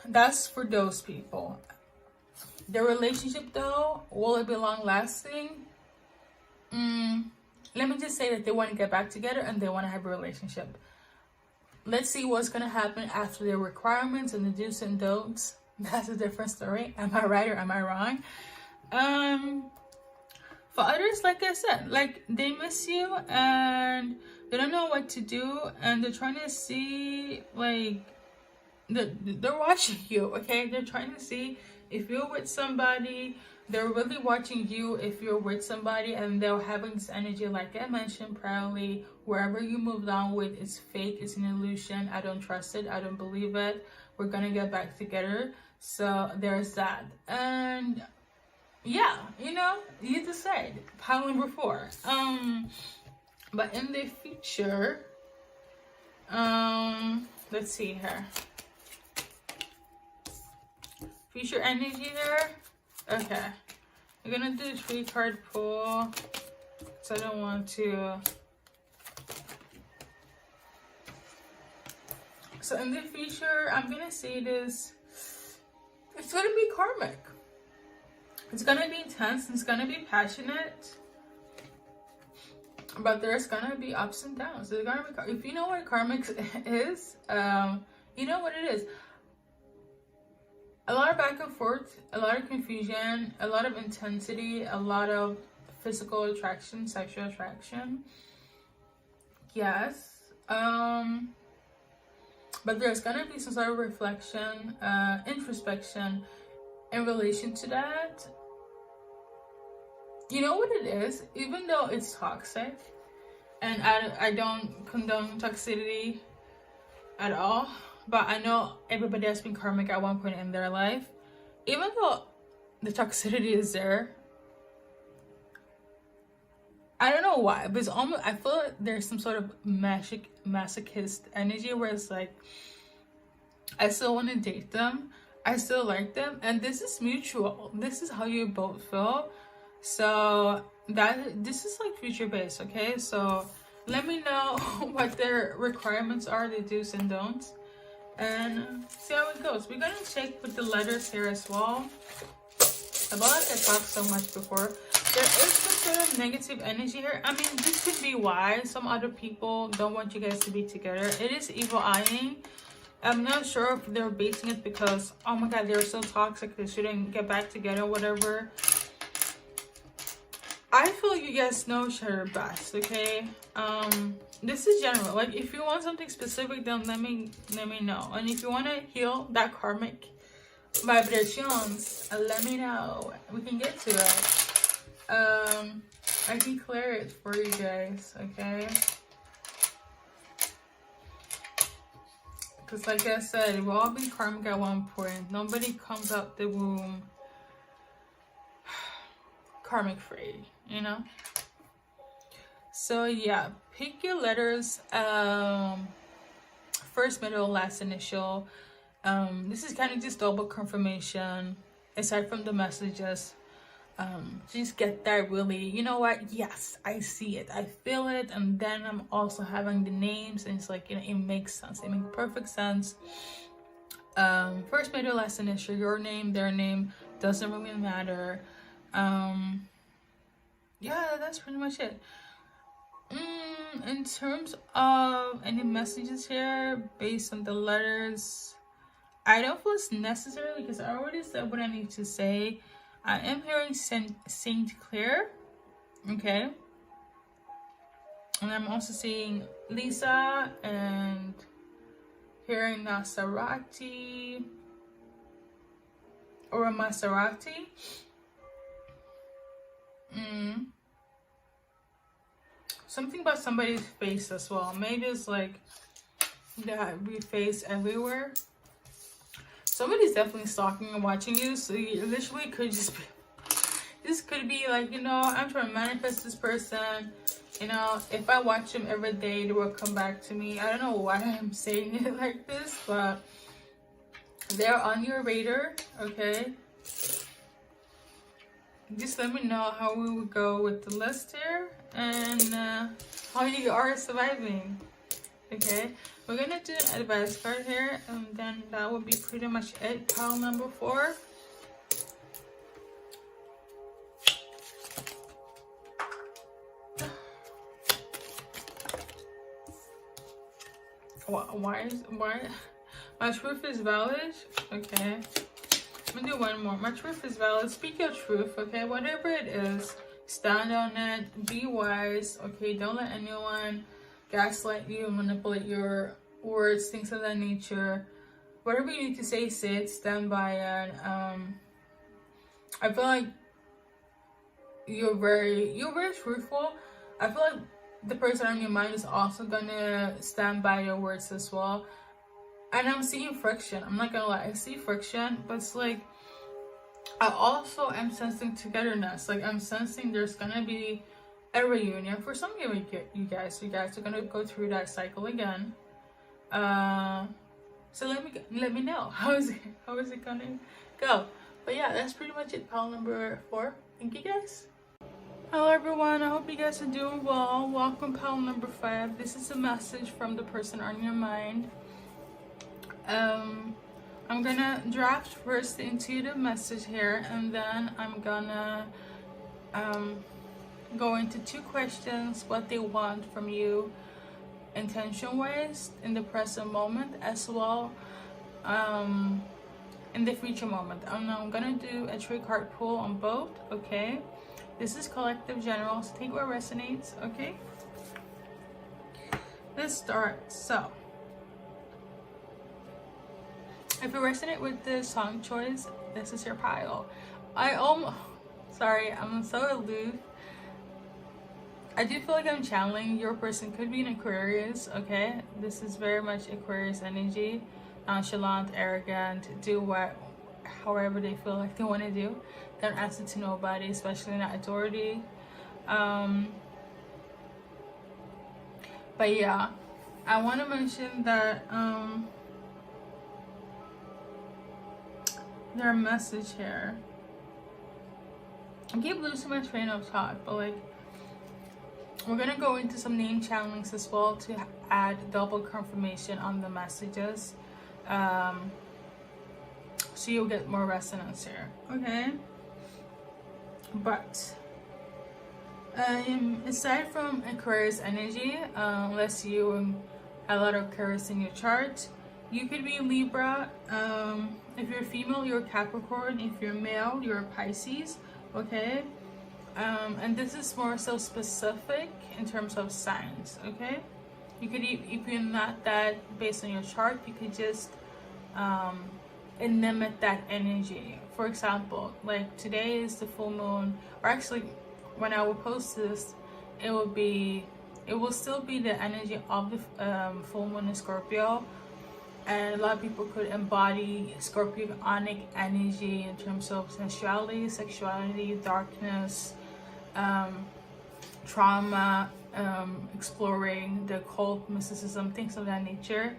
that's for those people. The relationship though, will it be long lasting? Let me just say that they want to get back together and they want to have a relationship. Let's see what's going to happen after the requirements and the do's and don'ts. That's a different story. Am I right or am I wrong? For others, like I said, like they miss you and they don't know what to do and they're trying to see, like, they're watching you, okay? They're trying to see if you're with somebody. They're really watching you if you're with somebody, and they're having this energy, like I mentioned, probably wherever you moved on with, it's fake, it's an illusion. I don't trust it. I don't believe it. We're gonna get back together. So there's that. And yeah, you know, you decide. Pile number 4. But in the future, let's see here. Future energy there. Okay, I'm gonna do a 3-card pull, so I don't want to. So in the future, I'm gonna say this. It's gonna be karmic. It's gonna be intense. It's gonna be passionate. But there's gonna be ups and downs. There's gonna be, if you know what karmic is, you know what it is. A lot of back and forth, a lot of confusion, a lot of intensity, a lot of physical attraction, sexual attraction. Yes. But there's gonna be some sort of reflection, introspection in relation to that. You know what it is? Even though it's toxic, and I don't condone toxicity at all, but I know everybody has been karmic at one point in their life. Even though the toxicity is there, I don't know why, but it's almost, I feel like there's some sort of masochist energy where it's like, I still want to date them, I still like them, and this is mutual. This is how you both feel. So this is like future based, okay? So let me know what their requirements are, the do's and don'ts, and see how it goes. We're gonna check with the letters here as well. About I talked so much before. There is some sort of negative energy here. I mean, this could be why some other people don't want you guys to be together. It is evil eyeing. I'm not sure if they're basing it because, oh my god, they're so toxic, they shouldn't get back together, whatever. I feel you guys know each other best, okay? This is general. Like, if you want something specific, then let me know. And if you want to heal that karmic vibrations, let me know. We can get to it. I can clear it for you guys, okay? Because like I said, we've all been karmic at one point. Nobody comes out the womb karmic free, you know? So yeah, pick your letters, first, middle, last initial. This is kind of just double confirmation aside from the messages. Just get that really, you know what, yes, I see it, I feel it, and then I'm also having the names, and it's like, you know, it makes sense, it makes perfect sense. First, middle, last initial, your name, their name, doesn't really matter. Yeah, that's pretty much it. In terms of any messages here based on the letters, I don't feel it's necessary because I already said what I need to say. I am hearing Saint Clair, okay? And I'm also seeing Lisa and hearing Maserati or a Maserati. Something about somebody's face as well. Maybe it's like that we face everywhere. Somebody's definitely stalking and watching you, so you literally could just be, this could be like, you know, I'm trying to manifest this person, you know, if I watch them every day, they will come back to me. I don't know why I'm saying it like this, but they're on your radar, okay? Just let me know how we would go with the list here and how you are surviving. Okay, we're gonna do an advice card here, and then that will be pretty much it. Pile number 4. Why my truth is valid? Okay, I'm gonna do one more. My truth is valid. Speak your truth, okay? Whatever it is, stand on it. Be wise, okay? Don't let anyone gaslight you, manipulate your words, things of that nature. Whatever you need to say it, stand by it. I feel like you're very truthful. I feel like the person on your mind is also gonna stand by your words as well. And I'm seeing friction. I'm not gonna lie, I see friction, but it's like I also am sensing togetherness. Like I'm sensing there's gonna be a reunion for some of you guys. You guys are gonna go through that cycle again. So let me know how is it gonna go. But yeah, that's pretty much it. Pile number 4. Thank you guys. Hello everyone, I hope you guys are doing well. Welcome pile number 5. This is a message from the person on your mind. I'm gonna draft first the intuitive message here, and then I'm gonna go into 2 questions, what they want from you intention wise in the present moment, as well in the future moment. I'm gonna do a 3 card pull on both, okay? This is collective general, so take what resonates, okay? Let's start. So if you resonate with the song choice, this is your pile. Sorry, I'm so aloof. I do feel like I'm channeling. Your person could be an Aquarius, okay? This is very much Aquarius energy. Nonchalant, arrogant, do however they feel like they want to do. Don't answer to nobody, especially not authority. But yeah, I want to mention that their message here. I keep losing my train of thought, but like, we're gonna go into some name channelings as well to add double confirmation on the messages, so you'll get more resonance here. Okay, but aside from Aquarius energy, unless you a lot of Aquarius in your chart, you could be Libra. If you're female, you're Capricorn. If you're male, you're Pisces. Okay, and this is more so specific in terms of signs. Okay, you could, if you're not that based on your chart, you could just intimate that energy. For example, like today is the full moon, or actually when I will post this, it will still be the energy of the full moon in Scorpio, and a lot of people could embody Scorpionic energy in terms of sensuality, sexuality, darkness, trauma, exploring the occult, mysticism, things of that nature.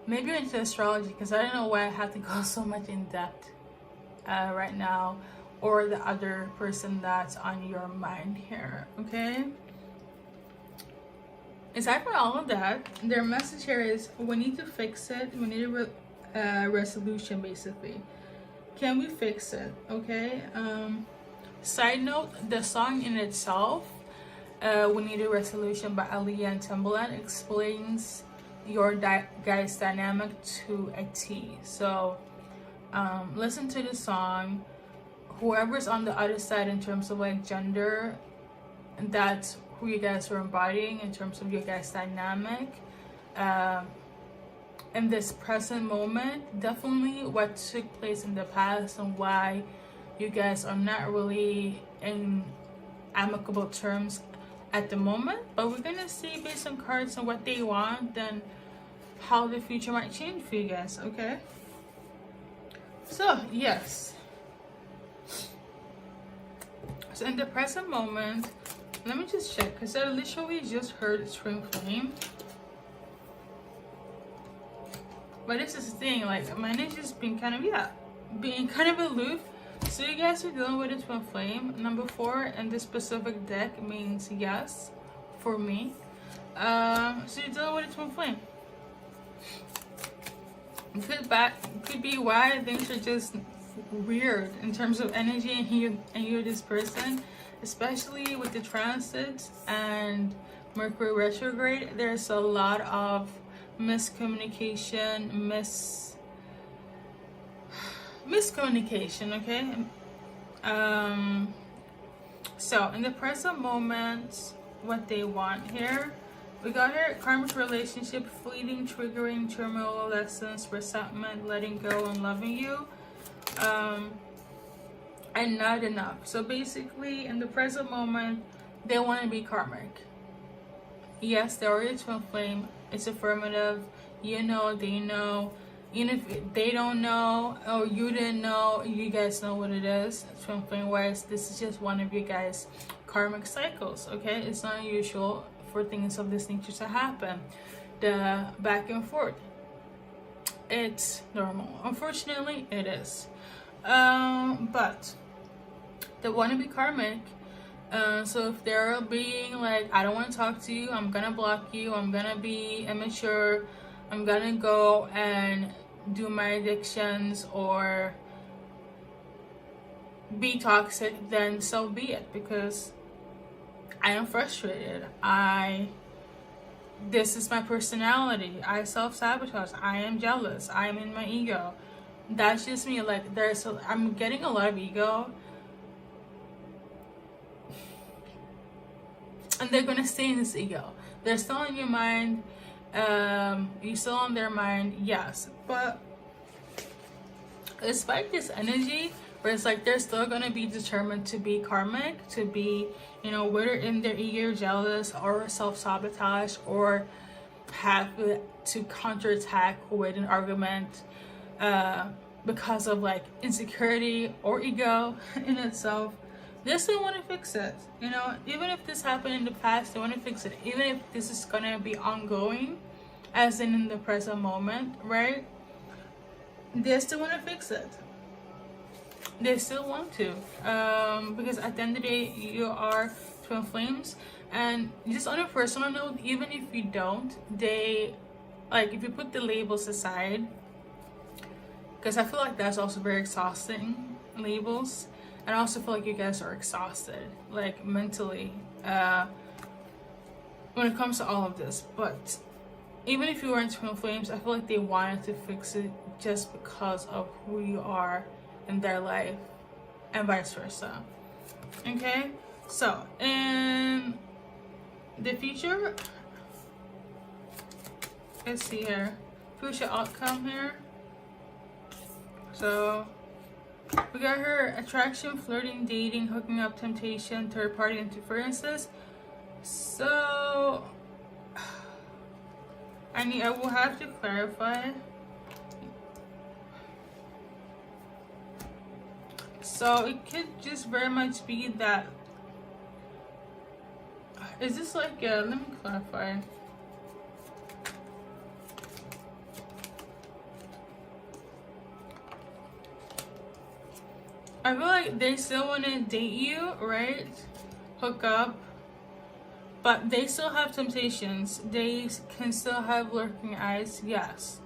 Maybe into astrology, because I don't know why I have to go so much in depth right now, or the other person that's on your mind here. Okay, aside from all of that, their message here is we need to fix it. We need a resolution, basically. Can we fix it? Okay, side note, the song in itself, We Need a Resolution by Aaliyah and Timbaland, explains your guys' dynamic to a T. So listen to the song. Whoever's on the other side in terms of like gender, that's who you guys are embodying in terms of your guys' dynamic. In this present moment, definitely what took place in the past and why you guys are not really in amicable terms at the moment. But we're gonna see based on cards and what they want, then how the future might change for you guys. Okay, so yes, so in the present moment, let me just check, because I literally just heard Twinflame. But this is the thing, like my energy's been kind of aloof. So you guys are dealing with a twin flame. Number 4 in this specific deck means yes for me. So you're dealing with a twin flame. Could be why things are just weird in terms of energy, and you're this person, especially with the transits and Mercury retrograde. There's a lot of miscommunication, miscommunication. Okay, so in the present moment, what they want here, we got here karmic relationship, fleeting, triggering, turmoil, lessons, resentment, letting go, and loving you, and not enough. So basically in the present moment, they want to be karmic. Yes, they're already twin flame. It's affirmative. You know, they know. Even if they don't know or you didn't know, you guys know what it is. Twin flame wise, this is just one of you guys' karmic cycles. Okay, it's not unusual for things of this nature to happen. The back and forth, it's normal. Unfortunately, it is. But they want to be karmic. So if they're being like, I don't want to talk to you, I'm gonna block you, I'm gonna be immature, I'm gonna go and do my addictions or be toxic, then so be it, because I am frustrated. This is my personality. I self-sabotage. I am jealous. I am in my ego. That's just me. Like I'm getting a lot of ego. And they're gonna stay in this ego. They're still in your mind. You're still on their mind, yes. But despite this energy, where it's like they're still gonna be determined to be karmic, to be, you know, whether in their ego, jealous, or self-sabotage, or have to counterattack with an argument because of like insecurity or ego in itself. They still want to fix it, you know, even if this happened in the past, they want to fix it. Even if this is gonna be ongoing, as in the present moment, right? They still want to fix it. they still want to, because at the end of the day, you are twin flames. And just on a personal note, even if you don't, they, like, if you put the labels aside, because I feel like that's also very exhausting, labels. And I also feel like you guys are exhausted, like, mentally, when it comes to all of this. But even if you were in twin flames, I feel like they wanted to fix it just because of who you are in their life, and vice versa. Okay, so in the future, let's see here, future outcome here. So we got her attraction, flirting, dating, hooking up, temptation, third party interferences. So I will have to clarify. So it could just very much be that, is this like, let me clarify. I feel like they still want to date you, right? Hook up. But they still have temptations. They can still have lurking eyes, yes.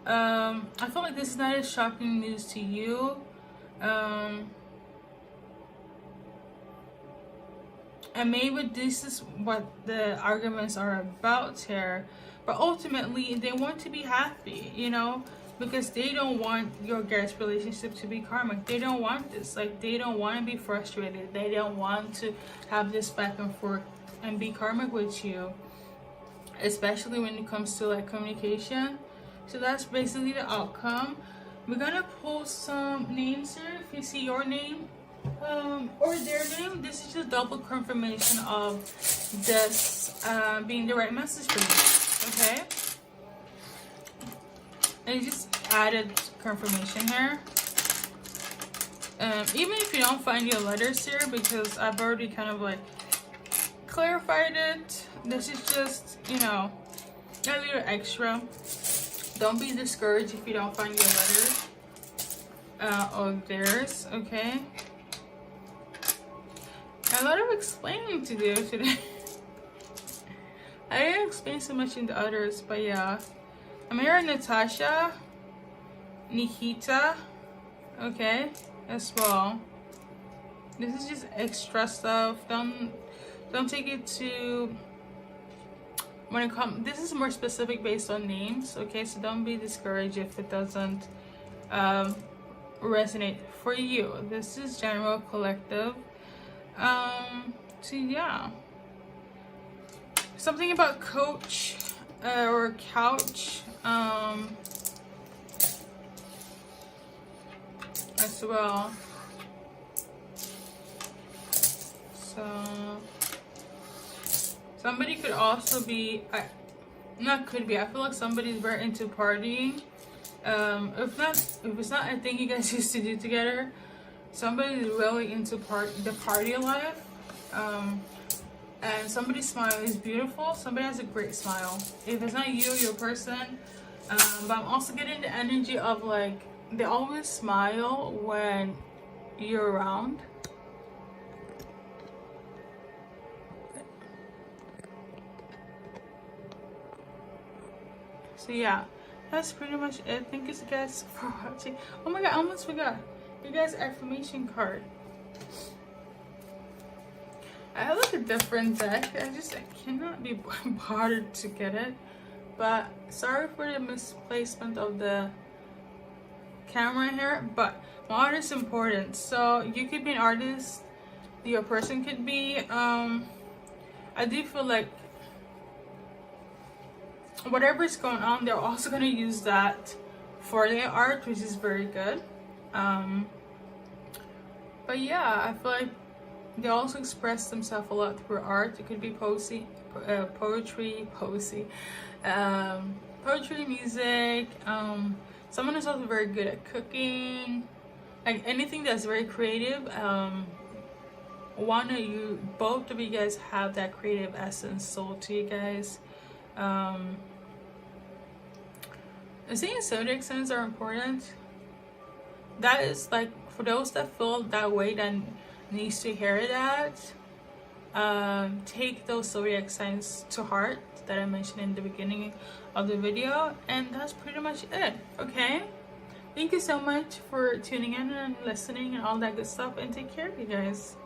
I feel like this is not as shocking news to you. And maybe this is what the arguments are about here. But ultimately, they want to be happy, you know? Because they don't want your guys' relationship to be karmic. They don't want this. Like, they don't want to be frustrated. They don't want to have this back and forth and be karmic with you. Especially when it comes to, like, communication. So that's basically the outcome. We're gonna pull some names here. If you see your name or their name, this is just double confirmation of this being the right message for you. Okay? And just added confirmation here. Even if you don't find your letters here, because I've already kind of like clarified it, this is just, you know, a little extra. Don't be discouraged if you don't find your letters or theirs, okay? A lot of explaining to do today. I didn't explain so much in the others, but yeah. I'm here, Natasha, Nikita, okay, as well. This is just extra stuff. Don't take it to, when it comes, this is more specific based on names, okay? So don't be discouraged if it doesn't resonate for you. This is general collective. So yeah, something about coach or couch as well. So somebody could also be, not could be, I feel like somebody's very into partying. If it's not a thing you guys used to do together, somebody's really into the party life. And somebody's smile is beautiful. Somebody has a great smile. If it's not you, your person. But I'm also getting the energy of, like, they always smile when you're around. So yeah, that's pretty much it. Thank you guys for watching. Oh my god, I almost forgot. You guys' affirmation card. I have like a different deck. I cannot be bothered to get it. But sorry for the misplacement of the camera here. But my art is important. So you could be an artist. Your person could be. I do feel like whatever is going on, they're also going to use that for their art, which is very good. But yeah, I feel like they also express themselves a lot through art. It could be poetry, music. Someone who's also very good at cooking, like anything that's very creative. Both of you guys have that creative essence, soul to you guys. I think zodiac signs are important. that is like, for those that feel that way, that needs to hear that, take those zodiac signs to heart that I mentioned in the beginning of the video, and that's pretty much it. Okay, thank you so much for tuning in and listening and all that good stuff, and take care of you guys.